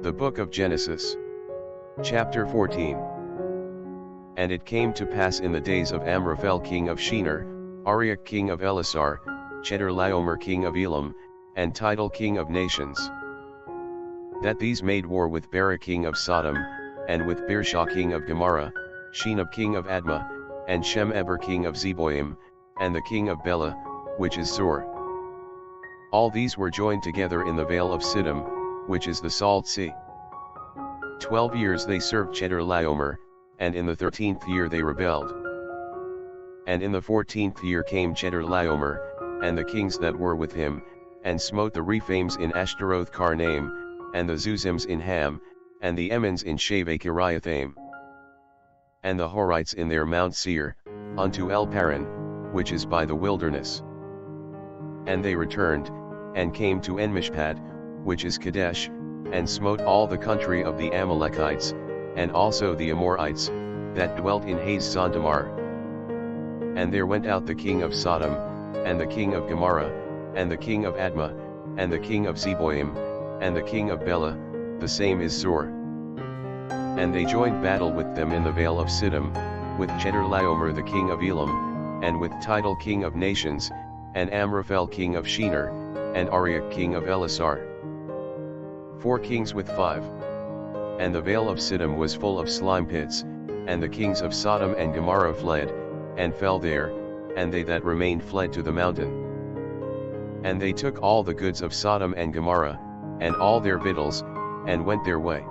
The Book of Genesis. Chapter 14. And it came to pass in the days of Amraphel king of Shinar, Aryak king of Elisar, Cheddar Liomer king of Elam, and Untitled king of nations, that these made war with Barra king of Sodom, and with Birsha king of Gomorrah, Sheena king of Admira, and Shem Eber king of Zeboym, and the king of Bela, which is Zoar. All these were joined together in the Vale of Sidom, which is the Salt Sea. 12 years they served Cheddar Liomer, and in the 13th year they rebelled. And in the 14th year came Cheddar Liomer, and the kings that were with him, and smote the Rephaims in Ashtaroth Karnaim, and the Zuzims in Ham, and the Emmons in Shaveh Kiriathaim, and the Horites in their Mount Seir, unto El Paran, which is by the wilderness. And they returned, and came to Enmishpad, which is Kadesh, and smote all the country of the Amalekites, and also the Amorites, that dwelt in Hazazontamar. And there went out the king of Sodom, and the king of Gomorrah, and the king of Admira, and the king of Zeboym, and the king of Bela, the same is Zoar. And they joined battle with them in the Vale of Sidom, with Cheddar Liomer the king of Elam, and with Untitled king of nations, and Amraphel king of Shinar, and Aryak king of Elisar. 4 kings with 5. And the Vale of Sidom was full of slime pits, and the kings of Sodom and Gomorrah fled, and fell there, and they that remained fled to the mountain. And they took all the goods of Sodom and Gomorrah, and all their victuals, and went their way.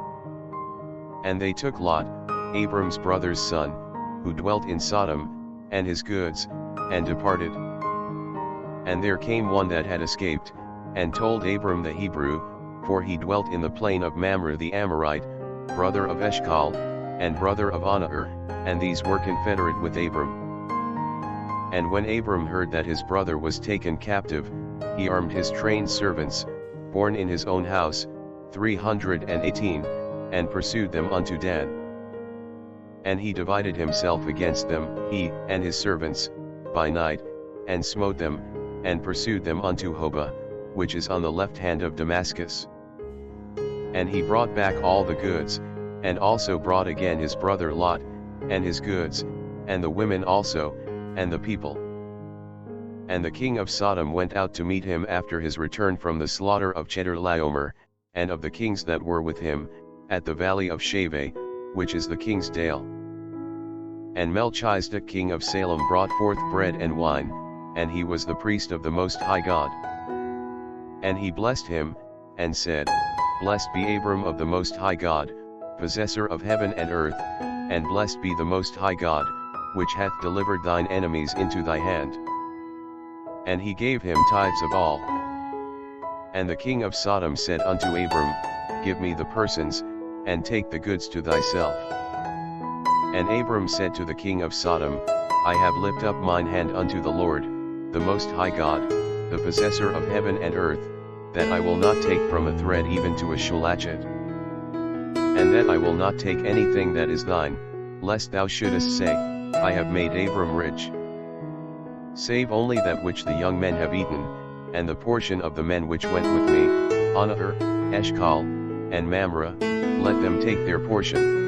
And they took Lot, Abram's brother's son, who dwelt in Sodom, and his goods, and departed. And there came one that had escaped, and told Abram the Hebrew, for he dwelt in the plain of Mamre the Amorite, brother of Eshcol, and brother of Anahar, and these were confederate with Abram. And when Abram heard that his brother was taken captive, he armed his trained servants, born in his own house, 318, and pursued them unto Dan. And he divided himself against them, he and his servants, by night, and smote them, and pursued them unto Hobah, which is on the left hand of Damascus. And he brought back all the goods, and also brought again his brother Lot, and his goods, and the women also, and the people. And the king of Sodom went out to meet him after his return from the slaughter of Cheddar Liomer, and of the kings that were with him, at the valley of Shaveh, which is the king's dale. And Melchizedek king of Salem brought forth bread and wine, and he was the priest of the Most High God. And he blessed him, and said, Blessed be Abram of the Most High God, possessor of heaven and earth, and blessed be the Most High God, which hath delivered thine enemies into thy hand. And he gave him tithes of all. And the king of Sodom said unto Abram, Give me the persons, and take the goods to thyself. And Abram said to the king of Sodom, I have lifted up mine hand unto the Lord, the Most High God, the possessor of heaven and earth, that I will not take from a thread even to a shulachet. And that I will not take anything that is thine, lest thou shouldest say, I have made Abram rich. Save only that which the young men have eaten, and the portion of the men which went with me, Anahar, Eshcol, and Mamre, let them take their portion.